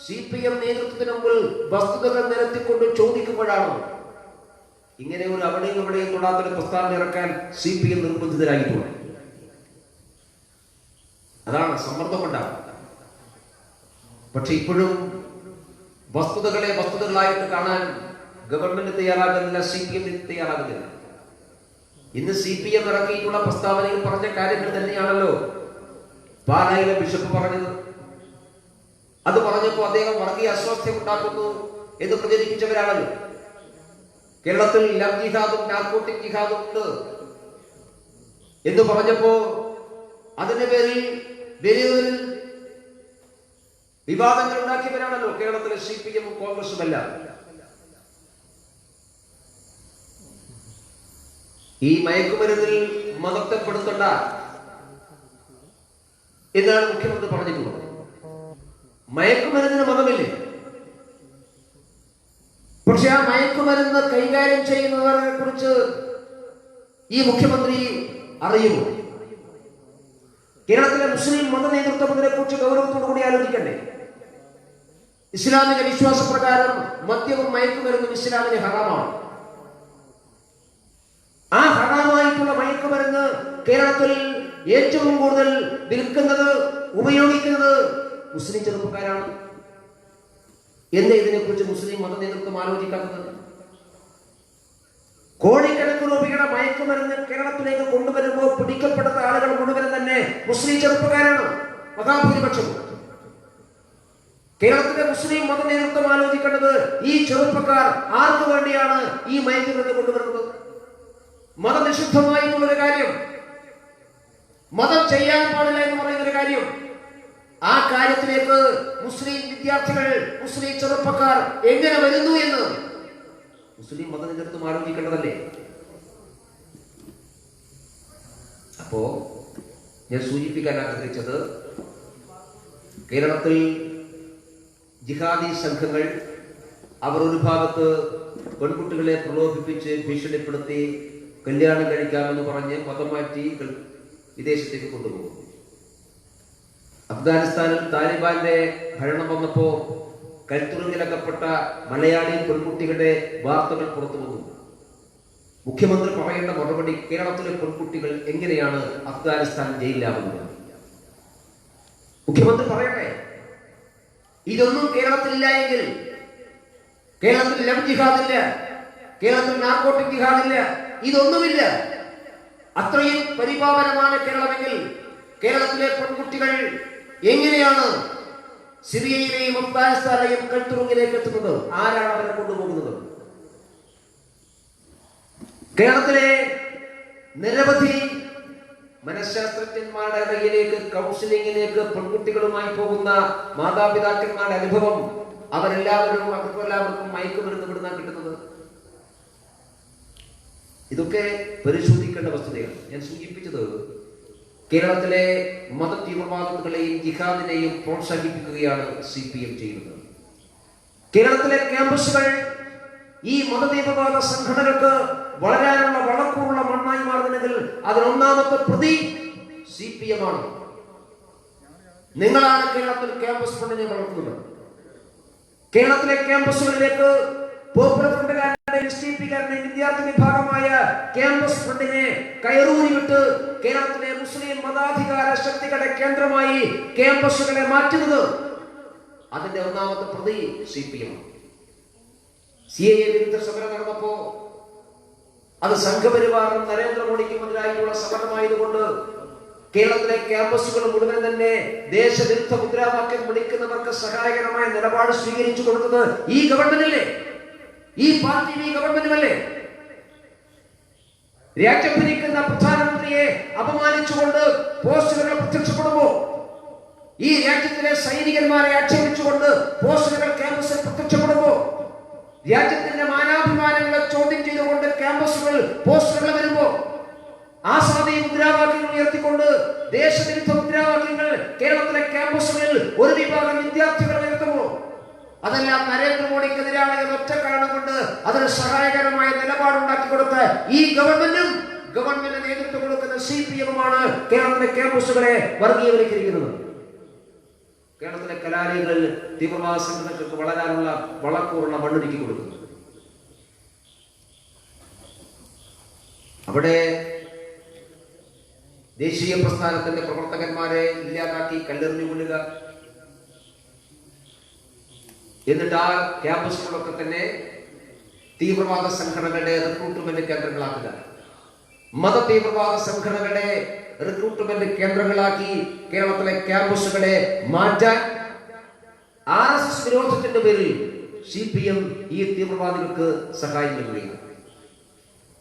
CPM നേതൃത്വത്തിന് മുമ്പിൽ വസ്തുതകൾ നിരത്തിക്കൊണ്ട് ചോദിക്കുമ്പോഴാണ് ഇങ്ങനെ ഒരു അവിടെയും ഇവിടെയും തൊടാത്തൊരു പ്രസ്താവന ഇറക്കാൻ CPM നിർബന്ധിതരായിട്ടുള്ളത്. അതാണ് സമ്മർദ്ദമുണ്ടാകും. പക്ഷെ ഇപ്പോഴും വസ്തുതകളെ വസ്തുതകളായിട്ട് കാണാൻ ഗവൺമെന്റ് തയ്യാറാകുന്നില്ല, CPM തയ്യാറാകുന്നില്ല. ഇന്ന് CPM ഇറക്കിയിട്ടുള്ള പ്രസ്താവനയിൽ പറഞ്ഞ കാര്യങ്ങൾ തന്നെയാണല്ലോ പാലായിലെ ബിഷപ്പ് പറഞ്ഞത്. അത് പറഞ്ഞപ്പോൾ അദ്ദേഹം വർഗീയ അസ്വാസ്ഥ്യം ഉണ്ടാക്കുന്നു എന്ന് പ്രചരിപ്പിച്ചവരാണല്ലോ. കേരളത്തിൽ ലവ് ജിഹാദും നാർക്കോട്ടിക് ജിഹാദും ഉണ്ട് എന്ന് പറഞ്ഞപ്പോ അതിന്റെ പേരിൽ വലിയ വിവാദങ്ങൾ ഉണ്ടാക്കിയവരാണല്ലോ കേരളത്തിലെ CPM-ഉം കോൺഗ്രസും എല്ലാം. ഈ മയക്കുമരുന്നിൽ മതത്വപ്പെടുത്തണ്ട എന്നാണ് മുഖ്യമന്ത്രി പറഞ്ഞിട്ടുള്ളത്. മയക്കുമരുന്നിന് മതമില്ലേ? പക്ഷെ ആ മയക്കുമരുന്ന് കൈകാര്യം ചെയ്യുന്നവരെ കുറിച്ച് ഈ മുഖ്യമന്ത്രി അറിയുമോ? കേരളത്തിലെ മുസ്ലിം മത നേതൃത്വം ഇതിനെ കുറിച്ച് ഗൗരവത്തോടു കൂടി ആലോചിക്കണ്ടേ? ഇസ്ലാമിക വിശ്വാസപ്രകാരം മദ്യവും മയക്കുമരുന്നും ഇസ്ലാമിന് ഹറാമാണ്. ആ ഹറാമായിട്ടുള്ള മയക്കുമരുന്ന് കേരളത്തിൽ ഏറ്റവും കൂടുതൽ വിൽക്കുന്നത്, ഉപയോഗിക്കുന്നത് മുസ്ലിം ചെറുപ്പക്കാരാണ്. എന്താ ഇതിനെ കുറിച്ച് മുസ്ലിം മത നേതൃത്വം ആലോചിക്കാത്തത്? കോടിക്കണക്കിന് രൂപയുടെ മയക്കുമരുന്ന് കേരളത്തിലേക്ക് കൊണ്ടുവരുമ്പോൾ പിടിക്കപ്പെടുന്ന ആളുകൾ മുഴുവൻ തന്നെ മുസ്ലിം ചെറുപ്പക്കാരാണ്, മഹാഭൂരിപക്ഷവും. കേരളത്തിലെ മുസ്ലിം മത നേതൃത്വം ആലോചിക്കേണ്ടത് ഈ ചെറുപ്പക്കാർ ആർക്കു വേണ്ടിയാണ് ഈ മയക്കുമരുന്ന് കൊണ്ടുവരുന്നത്? മതനിഷിദ്ധമായിട്ടുള്ളൊരു കാര്യം, മതം ചെയ്യാൻ പാടില്ല എന്ന് പറയുന്നൊരു കാര്യം, ആ കാര്യത്തിലേക്ക് മുസ്ലിം വിദ്യാർത്ഥികൾ, മുസ്ലിം ചെറുപ്പക്കാർ എങ്ങനെ വരുന്നു എന്ന് മുസ്ലിം മത നേതൃത്വം ആലോചിക്കേണ്ടതല്ലേ? അപ്പോ ഞാൻ സൂചിപ്പിക്കാൻ ആഗ്രഹിച്ചത്, കേരളത്തിൽ ജിഹാദി സംഘങ്ങൾ അവർ ഒരു ഭാഗത്ത് പെൺകുട്ടികളെ പ്രലോഭിപ്പിച്ച് ഭീഷണിപ്പെടുത്തി കല്യാണം കഴിക്കാമെന്ന് പറഞ്ഞ് മതം മാറ്റി വിദേശത്തേക്ക് കൊണ്ടുപോകും. അഫ്ഗാനിസ്ഥാനിൽ താലിബാന്റെ ഭരണം വന്നപ്പോ കൽത്തുറുങ്കിലകപ്പെട്ട മലയാളി പെൺകുട്ടികളുടെ വാർത്തകൾ പുറത്തു വന്നു. മുഖ്യമന്ത്രി പറയേണ്ട മറുപടി, കേരളത്തിലെ പെൺകുട്ടികൾ എങ്ങനെയാണ് അഫ്ഗാനിസ്ഥാൻ ജയിലിലാവുന്നത്? മുഖ്യമന്ത്രി പറയട്ടെ. ഇതൊന്നും കേരളത്തിലില്ല എങ്കിൽ, കേരളത്തിൽ ലവ് ജിഹാദില്ല, കേരളത്തിൽ നാർക്കോട്ടിക് ജിഹാദില്ല, ഇതൊന്നുമില്ല. അത്രയും പരിപാവനമാണ് കേരളമെങ്കിൽ കേരളത്തിലെ പെൺകുട്ടികൾ എങ്ങനെയാണ് സിറിയയിലെയും അഫ്ഗാനിസ്ഥാനെയും കൽത്തുറുങ്കിലേക്ക് എത്തുന്നത്? ആരാണ് അവരെ കൊണ്ടുപോകുന്നത്? കേരളത്തിലെ നിരവധി മനഃശാസ്ത്രജ്ഞന്മാരുടെ ഇടയിലേക്ക് കൗൺസിലിംഗിലേക്ക് പെൺകുട്ടികളുമായി പോകുന്ന മാതാപിതാക്കന്മാരുടെ അനുഭവം, അവരെല്ലാവരും അവർക്കെല്ലാവർക്കും മയക്കുമരുന്ന് വിടുന്ന കിട്ടുന്നത്. ഇതൊക്കെ പരിശോധിക്കേണ്ട വസ്തുതയാണ്. ഞാൻ സൂചിപ്പിച്ചത്, കേരളത്തിലെ മത തീവ്രവാദികളെയും ജിഹാദിനെയും പ്രോത്സാഹിപ്പിക്കുകയാണ് CPM ചെയ്യുന്നത്. കേരളത്തിലെ ക്യാമ്പസുകൾ ഈ മത തീവ്രവാദ സംഘടനകൾക്ക് വളരാനുള്ള വളക്കൂറുള്ള മണ്ണായി മാറുന്നെങ്കിൽ അതിനൊന്നാമത്തെ പ്രതി CPM ആണ്. നിങ്ങളാണ് കേരളത്തിൽ ക്യാമ്പസ് ഫണ്ടിനെ വളർത്തുന്നത്. കേരളത്തിലെ ക്യാമ്പസുകളിലേക്ക് പോപ്പുലർ ഫ്രണ്ടുകാരന്റെ STP-കാരന്റെ വിദ്യാർത്ഥി വിഭാഗമായ ക്യാമ്പസ് ഫ്രണ്ടിനെ കയറൂരി വിട്ട് കേരളത്തിലെ മുസ്ലിം മതാധികാര ശക്തികളുടെ കേന്ദ്രമായി ക്യാമ്പസുകളെ മാറ്റുന്നത്, അതിന്റെ ഒന്നാമത്തെ പ്രതി CPM. CAA വിരുദ്ധ സമരം നടന്നപ്പോ അത് സംഘപരിവാറിനും നരേന്ദ്രമോദിക്കും എതിരായിട്ടുള്ള സമരമായതുകൊണ്ട് കേരളത്തിലെ ക്യാമ്പസുകൾ മുഴുവൻ തന്നെ ദേശവിരുദ്ധ മുദ്രാവാക്യം വിളിക്കുന്നവർക്ക് സഹായകരമായ നിലപാട് സ്വീകരിച്ചു കൊടുത്തത് ഈ ഗവൺമെന്റില്ലേ, ഈ പാർട്ടി, ഈ ഗവൺമെന്റുമല്ലേ? രാജ്യം ഭരിക്കുന്ന പ്രധാനമന്ത്രിയെ അപമാനിച്ചുകൊണ്ട് പോസ്റ്ററുകൾ പ്രത്യക്ഷപ്പെടുമ്പോ, ഈ രാജ്യത്തിലെ സൈനികന്മാരെ ആക്ഷേപിച്ചുകൊണ്ട് പോസ്റ്ററുകൾ ക്യാമ്പസിൽ പ്രത്യക്ഷപ്പെടുമ്പോ, രാജ്യത്തിന്റെ മാനാഭിമാനങ്ങളെ ചോദ്യം ചെയ്തുകൊണ്ട് ക്യാമ്പസുകൾ പോസ്റ്ററുകൾ വരുമ്പോ, ആസാദി മുദ്രാവാക്യങ്ങൾ ഉയർത്തിക്കൊണ്ട് ദേശവിരുദ്ധ മുദ്രാവാക്യങ്ങൾ കേരളത്തിലെ ക്യാമ്പസുകളിൽ ഒരു വിഭാഗം വിദ്യാർത്ഥികൾ ഉയർത്തുമ്പോൾ, അതെല്ലാം നരേന്ദ്രമോദിക്കെതിരാണ് ഒറ്റ കാരണം കൊണ്ട് അതിന് സഹായകരമായ നിലപാടുണ്ടാക്കി കൊടുത്ത ഈ ഗവൺമെന്റും ഗവൺമെന്റ് നേതൃത്വം കൊടുക്കുന്ന CPM-മാണ് കേരളത്തിലെ ക്യാമ്പസുകളെ വർഗീയവൽക്കരിക്കുന്നത്. കേരളത്തിലെ കലാലയങ്ങളിൽ തീവ്രവാദ സംഘടനകൾക്ക് വളരാനുള്ള വളക്കൂറുള്ള മണ്ണൊരുക്കി കൊടുക്കുന്നു. അവിടെ ദേശീയ പ്രസ്ഥാനത്തിന്റെ പ്രവർത്തകന്മാരെ ഇല്ലാതാക്കി കല്ലെറിഞ്ഞു കൊല്ലുക, എന്നിട്ട് ആ ക്യാമ്പസുകളൊക്കെ തന്നെ തീവ്രവാദ സംഘടനകളുടെ റിക്രൂട്ട്മെന്റ് കേന്ദ്രങ്ങളാക്കുക. മത തീവ്രവാദ സംഘടനകളുടെ റിക്രൂട്ട്മെന്റ് കേന്ദ്രങ്ങളാക്കി കേരളത്തിലെ ക്യാമ്പസുകളെ മാറ്റാൻ RSS വിരോധത്തിന്റെ പേരിൽ CPM ഈ തീവ്രവാദികൾക്ക് സഹായം നൽകുകയാണ്.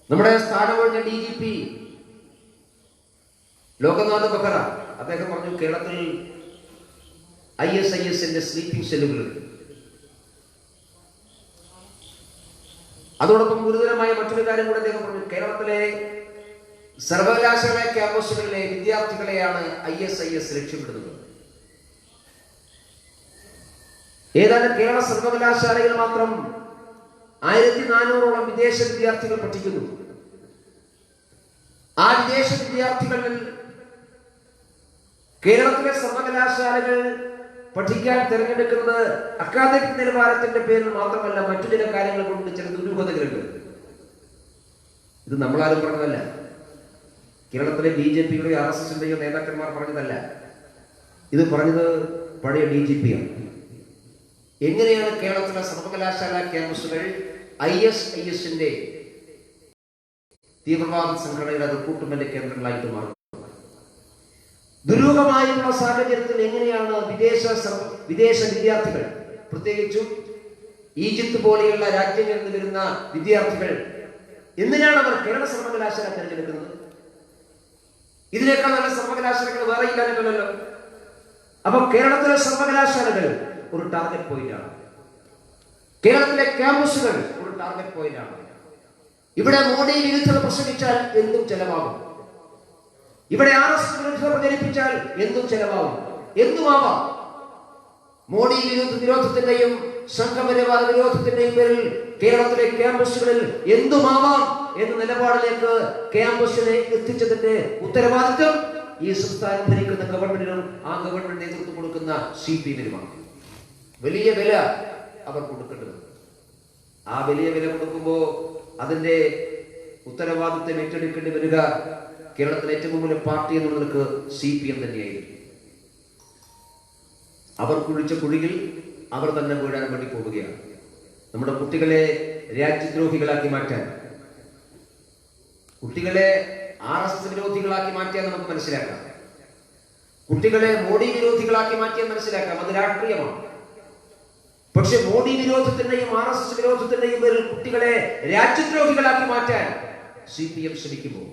നമ്മുടെ സ്ഥാനമൊഴിഞ്ഞ DGP ലോകനാഥ് ബെഹ്റ അദ്ദേഹം പറഞ്ഞു, കേരളത്തിൽ ISIS-ന്റെ സ്ലീപ്പിംഗ് സെല്ലുകളുണ്ട്. അതോടൊപ്പം ഗുരുതരമായ മറ്റൊരു കാര്യം കൂടെ അദ്ദേഹം പറഞ്ഞു, കേരളത്തിലെ സർവകലാശാല ക്യാമ്പസുകളിലെ വിദ്യാർത്ഥികളെയാണ് ISIS ലക്ഷ്യമിടുന്നത്. ഏതാണ്ട് കേരള സർവകലാശാലയിൽ മാത്രം 1400-ഓളം വിദേശ വിദ്യാർത്ഥികൾ പഠിക്കുന്നു. ആ വിദേശ വിദ്യാർത്ഥികളിൽ കേരളത്തിലെ സർവകലാശാലകൾ പഠിക്കാൻ തിരഞ്ഞെടുക്കുന്നത് അക്കാദമിക് നിലവാരത്തിന്റെ പേരിൽ മാത്രമല്ല, മറ്റു ചില കാര്യങ്ങൾ കൊണ്ട് ചില ദുരൂഹതകളുണ്ട്. ഇത് നമ്മളാരും പറഞ്ഞതല്ല, കേരളത്തിലെ BJP-യുടെയോ RSS-ന്റെയോ നേതാക്കന്മാർ പറഞ്ഞതല്ല. ഇത് പറഞ്ഞത് പഴയ DGP-യാണ്. എങ്ങനെയാണ് കേരളത്തിലെ സർവകലാശാല ക്യാമ്പസുകൾ ISIS-ന്റെ തീവ്രവാദ സംഘടനയുടെ റിക്രൂട്ട്മെന്റ് കേന്ദ്രങ്ങളായിട്ട് മാറും. ദുരൂഹമായുള്ള സാഹചര്യത്തിൽ എങ്ങനെയാണ് വിദേശ വിദ്യാർത്ഥികൾ, പ്രത്യേകിച്ചും ഈജിപ്ത് പോലെയുള്ള രാജ്യങ്ങളിൽ നിന്ന് വരുന്ന വിദ്യാർത്ഥികൾ, എന്തിനാണ് അവർ കേരള സർവകലാശാല തിരഞ്ഞെടുക്കുന്നത്? ഇതിനേക്കാൾ നല്ല സർവകലാശാലകൾ വേറെ ഇല്ലാഞ്ഞിട്ടല്ലോ. അപ്പൊ കേരളത്തിലെ സർവകലാശാലകൾ ഒരു ടാർഗറ്റ് പോയിന്റാണ്. കേരളത്തിലെ ക്യാമ്പസുകൾ ഒരു ടാർഗറ്റ് പോയിന്റാണ്. ഇവിടെ മോഡി വിരുദ്ധത പ്രസംഗിച്ചാൽ എന്തും ചെലവാകും. ഇവിടെ RSS വിരുദ്ധത പ്രചരിപ്പിച്ചാൽ എന്തും ചെലവാകും, എന്തുമാവാം. മോഡി വിരോധത്തിന്റെയും സംഘപരിവാര വിരോധത്തിന്റെയും പേരിൽ കേരളത്തിലെ ക്യാമ്പസുകളിൽ എന്തുമാവാം എന്ന നിലപാടിലേക്ക് ക്യാമ്പസിനെ എത്തിച്ചതിന്റെ ഉത്തരവാദിത്വം ഈ സംസ്ഥാനം ഭരിക്കുന്ന ഗവൺമെന്റിനും ആ ഗവൺമെന്റ് നേതൃത്വം കൊടുക്കുന്ന CPM-നുമാണ്. വലിയ വില അവർ കൊടുക്കേണ്ടത്. ആ വലിയ വില കൊടുക്കുമ്പോൾ അതിന്റെ ഉത്തരവാദിത്വം ഏറ്റെടുക്കേണ്ടി വരിക കേരളത്തിലെ ഏറ്റവും വലിയ പാർട്ടി എന്നുള്ളവർക്ക് CPM തന്നെയായിരിക്കും. അവർ കുഴിച്ച കുഴിയിൽ അവർ തന്നെ വീഴാൻ വേണ്ടി പോവുകയാണ്. നമ്മുടെ കുട്ടികളെ രാജ്യദ്രോഹികളാക്കി മാറ്റാൻ, കുട്ടികളെ RSS വിരോധികളാക്കി മാറ്റിയാൽ നമുക്ക് മനസ്സിലാക്കാം. കുട്ടികളെ മോഡി വിരോധികളാക്കി മാറ്റിയാൽ മനസ്സിലാക്കാം, അത് രാഷ്ട്രീയമാണ്. പക്ഷെ മോഡി വിരോധത്തിന്റെയും RSS വിരോധത്തിന്റെയും പേരിൽ കുട്ടികളെ രാജ്യദ്രോഹികളാക്കി മാറ്റാൻ CPM ശ്രമിക്കുമ്പോൾ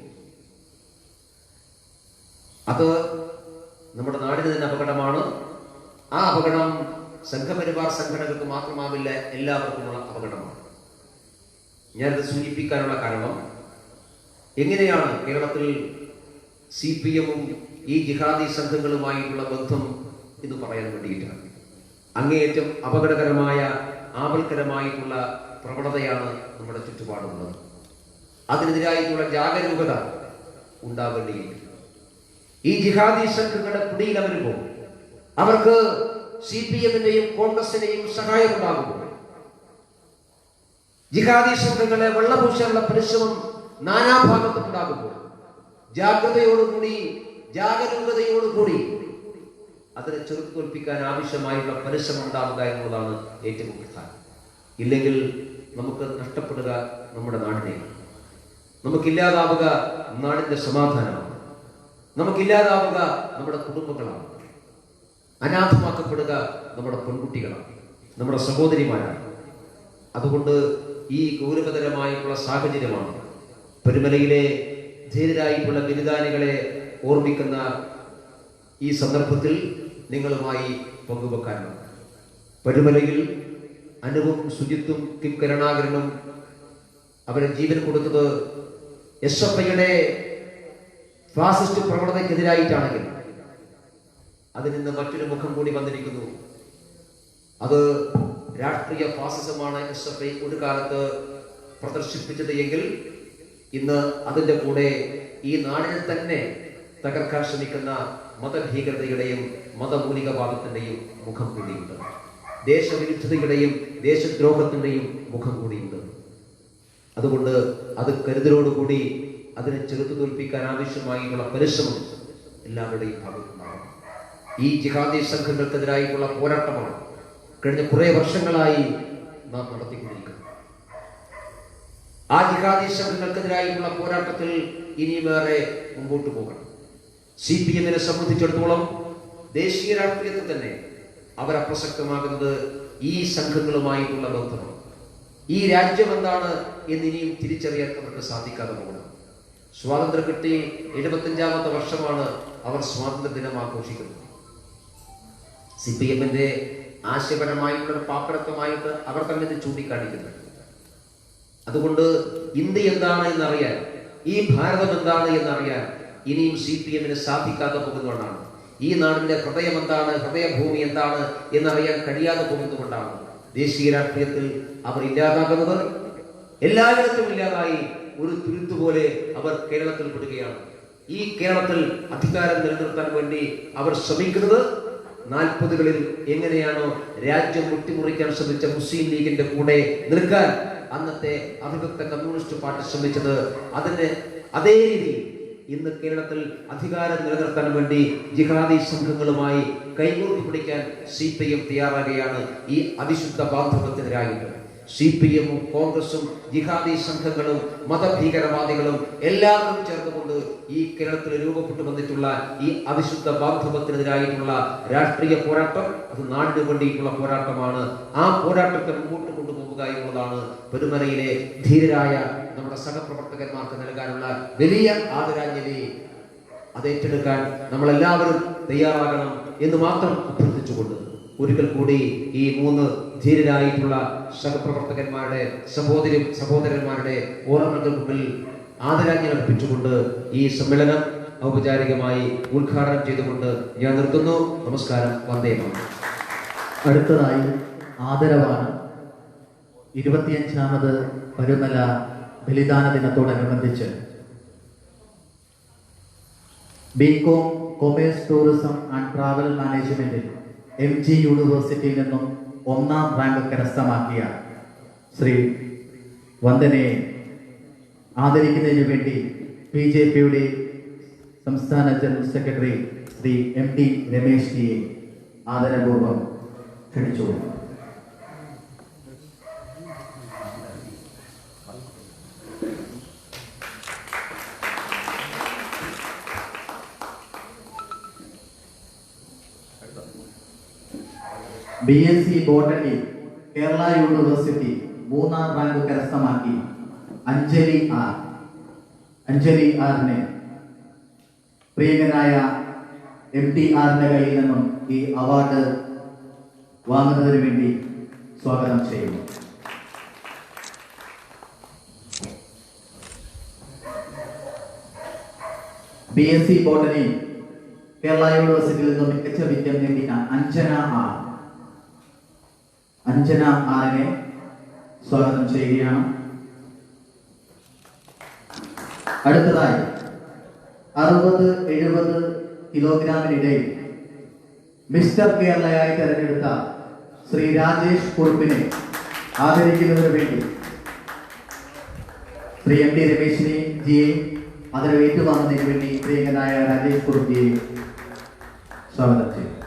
അത് നമ്മുടെ നാടിന് തന്നെ അപകടമാണ്. ആ അപകടം സംഘപരിവാർ സംഘടനകൾക്ക് മാത്രമാവില്ല, എല്ലാവർക്കുമുള്ള അപകടമാണ്. ഞാനിത് സൂചിപ്പിക്കാനുള്ള കാരണം, എങ്ങനെയാണ് കേരളത്തിൽ CPM-ഉം ഈ ജിഹാദി സംഘങ്ങളുമായിട്ടുള്ള ബന്ധം എന്ന് പറയാൻ വേണ്ടിയിട്ടാണ്. അങ്ങേയറ്റം അപകടകരമായ ആപൽക്കരമായിട്ടുള്ള പ്രവണതയാണ് നമ്മുടെ ചുറ്റുപാടുള്ളത്. അതിനെതിരായിട്ടുള്ള ജാഗരൂകത ഉണ്ടാവേണ്ടിയിരിക്കുന്നു. ഈ ജിഹാദി സംഘങ്ങളുടെ പിടിയിൽ വരുമ്പോൾ അവർക്ക് CPM-ന്റെയും കോൺഗ്രസിന്റെയും സഹായം ഉണ്ടാകുമ്പോൾ ജിഹാദി സംഘങ്ങളെ വെള്ളപൂശാനുള്ള പരിശ്രമം നാനാഭാഗത്തും ഉണ്ടാകുമ്പോൾ ജാഗരൂകതയോടുകൂടി അതിനെ ചെറുത്തുതോൽപ്പിക്കാൻ ആവശ്യമായുള്ള പരിശ്രമം ഉണ്ടാവുക എന്നുള്ളതാണ് ഏറ്റവും പ്രധാനം. ഇല്ലെങ്കിൽ നമുക്ക് നഷ്ടപ്പെടുക നമ്മുടെ നാടിനെ, നമുക്കില്ലാതാവുക നാടിന്റെ സമാധാനമാണ്, നമുക്കില്ലാതാവുക നമ്മുടെ കുടുംബങ്ങളാണ്, അനാഥമാക്കപ്പെടുക നമ്മുടെ പെൺകുട്ടികളാണ്, നമ്മുടെ സഹോദരിമാരാണ്. അതുകൊണ്ട് ഈ ഗൗരവതരമായിട്ടുള്ള സാഹചര്യമാണ് പരുമലയിലെ ധീരരായിട്ടുള്ള ബലിദാനികളെ ഓർമ്മിക്കുന്ന ഈ സന്ദർഭത്തിൽ നിങ്ങളുമായി പങ്കുവെക്കാനാണ്. പരുമലയിൽ അനുവും സുജിത്തും കിം കരുണാകരനും അവരെ ജീവൻ കൊടുത്തത് SFIയുടെ ഫാസിസ്റ്റ് പ്രവണതയ്ക്കെതിരായിട്ടാണെങ്കിൽ അതിൽ നിന്ന് മറ്റൊരു മുഖം കൂടി വന്നിരിക്കുന്നു. അത് രാഷ്ട്രീയ ഫാസിസമാണ് SFI ഒരു കാലത്ത് പ്രദർശിപ്പിച്ചത് എങ്കിൽ ഇന്ന് അതിന്റെ കൂടെ ഈ നാടിനെ തന്നെ തകർക്കാൻ ശ്രമിക്കുന്ന മതഭീകരതയുടെയും മതമൂലികവാദത്തിന്റെയും മുഖം കൂടിയുണ്ട്. ദേശവിരുദ്ധതയുടെയും ദേശദ്രോഹത്തിന്റെയും മുഖം കൂടിയുണ്ട്. അതുകൊണ്ട് അത് കരുതലോടുകൂടി അതിനെ ചെറുത്തു തോൽപ്പിക്കാൻ ആവശ്യമായിട്ടുള്ള പരിശ്രമം എല്ലാവരുടെയും ഭാഗത്തുണ്ടാകണം. ഈ ജിഹാദി സംഘങ്ങൾക്കെതിരായിട്ടുള്ള പോരാട്ടമാണ് കഴിഞ്ഞ കുറെ വർഷങ്ങളായി നാം നടത്തിക്കൊണ്ടിരിക്കുന്നത്. ആ ജിഹാദി സംഘങ്ങൾക്കെതിരായിട്ടുള്ള പോരാട്ടത്തിൽ ഇനിയുമേറെ മുമ്പോട്ട് പോകണം. CPM-നെ സംബന്ധിച്ചിടത്തോളം ദേശീയ രാഷ്ട്രീയത്തിൽ തന്നെ അവരപ്രസക്തമാകുന്നത് ഈ സംഘങ്ങളുമായിട്ടുള്ള ബന്ധമാണ്. ഈ രാജ്യം എന്താണ് എന്നിനിയും തിരിച്ചറിയാൻ അവർക്ക് സാധിക്കാതെ പോകണം. സ്വാതന്ത്ര്യം കിട്ടി 75ാമത്തെ വർഷമാണ് അവർ സ്വാതന്ത്ര്യ ദിനം ആഘോഷിക്കുന്നത്. CPM-ന്റെ ആശയപരമായിട്ടുള്ള പാപ്പരത്വമായിട്ട് അവർ തന്നെ ഇത് ചൂണ്ടിക്കാണിക്കുന്നത്. അതുകൊണ്ട് ഇന്ത്യ എന്താണ് എന്നറിയാൻ, ഈ ഭാരതം എന്താണ് എന്നറിയാൻ ഇനിയും CPM-ന് സാധിക്കാതെ പോകുന്നതുകൊണ്ടാണ്. ഈ നാടിന്റെ ഹൃദയം എന്താണ്, ഹൃദയഭൂമി എന്താണ് എന്നറിയാൻ കഴിയാതെ പോകുന്നതുകൊണ്ടാണ് ദേശീയ രാഷ്ട്രീയത്തിൽ അവർ ഇല്ലാതാകുന്നത്. എല്ലായിടത്തും ഇല്ലാതായി ഒരു തുരുത്തുപോലെ അവർ കേരളത്തിൽ പെടുകയാണ്. ഈ കേരളത്തിൽ അധികാരം നിലനിർത്താൻ വേണ്ടി അവർ ശ്രമിക്കുന്നത് 40കളിൽ എങ്ങനെയാണോ രാജ്യം മുട്ടിമുറിക്കാൻ ശ്രമിച്ച മുസ്ലിം ലീഗിന്റെ കൂടെ നിൽക്കാൻ അന്നത്തെ അവിഭക്ത കമ്മ്യൂണിസ്റ്റ് പാർട്ടി ശ്രമിച്ചത്, അതിന്റെ അതേ രീതി ഇന്ന് കേരളത്തിൽ അധികാരം നിലനിർത്താൻ വേണ്ടി ജിഹാദി സംഘങ്ങളുമായി കൈകോർത്ത് പിടിക്കാൻ CPM തയ്യാറാകുകയാണ്. ഈ അവിശുദ്ധ ബാന്ധവത്തിനെതിരായിട്ട് CPM-ഉം കോൺഗ്രസും ജിഹാദി സംഘങ്ങളും മതഭീകരവാദികളും എല്ലാവരും ചേർന്നുകൊണ്ട് ഈ കേരളത്തിൽ രൂപപ്പെട്ടു വന്നിട്ടുള്ള ഈ അവിശുദ്ധ ബാന്ധവത്തിനെതിരായിട്ടുള്ള രാഷ്ട്രീയ പോരാട്ടം അത് നാടിനു വേണ്ടിയിട്ടുള്ള പോരാട്ടമാണ്. ആ പോരാട്ടത്തെ മുമ്പോട്ട് കൊണ്ടുപോകുക എന്നുള്ളതാണ് പെരുമലയിലെ ധീരരായ നമ്മുടെ സഹപ്രവർത്തകന്മാർക്ക് നൽകാനുള്ള വലിയ ആദരാഞ്ജലി. അത് ഏറ്റെടുക്കാൻ നമ്മളെല്ലാവരും തയ്യാറാകണം എന്ന് മാത്രം അഭ്യർത്ഥിച്ചുകൊണ്ട് ഒരിക്കൽ കൂടി ഈ 3 ധീരരായിട്ടുള്ള സഹപ്രവർത്തകന്മാരുടെ സഹോദരന്മാരുടെ ഓർമ്മകൾക്ക് മുമ്പിൽ ആദരാഞ്ജലി അർപ്പിച്ചുകൊണ്ട് ഈ സമ്മേളനം ഔപചാരികമായി ഉദ്ഘാടനം ചെയ്തുകൊണ്ട് ഞാൻ നിർത്തുന്നു. നമസ്കാരം. വന്ദേ മാതരം. അടുത്തതായി ആദരവാണ് 25ാമത് പരുമല ബലിദാന ദിനത്തോടനുബന്ധിച്ച് BCom commerce tourism and travel മാനേജ്മെന്റിൽ MG യൂണിവേഴ്സിറ്റിയിൽ നിന്നും 1ാം റാങ്ക് കരസ്ഥമാക്കിയ ശ്രീ വന്ദനയെ ആദരിക്കുന്നതിന് വേണ്ടി BJPയുടെ സംസ്ഥാന general secretary Shri MD Ramesh ജിയെ ആദരപൂർവ്വം ക്ഷണിച്ചുകൊള്ളുന്നു. BSc ബോട്ടണി കേരള യൂണിവേഴ്സിറ്റി 3ാം റാങ്ക് കരസ്ഥമാക്കി അഞ്ജലി ആറിനെ പ്രിയങ്കനായ MD ആറിന്റെ കയ്യിൽ നിന്നും ഈ അവാർഡ് വാങ്ങുന്നതിന് വേണ്ടി സ്വാഗതം ചെയ്യുന്നു. BSc ബോട്ടണി കേരള യൂണിവേഴ്സിറ്റിയിൽ നിന്നും മികച്ച വിദ്യ നേടിയ അഞ്ജന ആറിനെ സ്വാഗതം ചെയ്യുകയാണ്. അടുത്തതായി 60-70 കിലോഗ്രാമിനിടയിൽ മിസ്റ്റർ കേരളയായി തെരഞ്ഞെടുത്ത ശ്രീ രാജേഷ് കുറുപ്പിനെ ആദരിക്കുന്നതിന് വേണ്ടി ശ്രീ MD രമേശ് ജിയെ അതിന് ഏറ്റുവാങ്ങുന്നതിന് വേണ്ടി പ്രിയങ്കനായ രാജേഷ് കുറുപ്പിയെ സ്വാഗതം ചെയ്യും.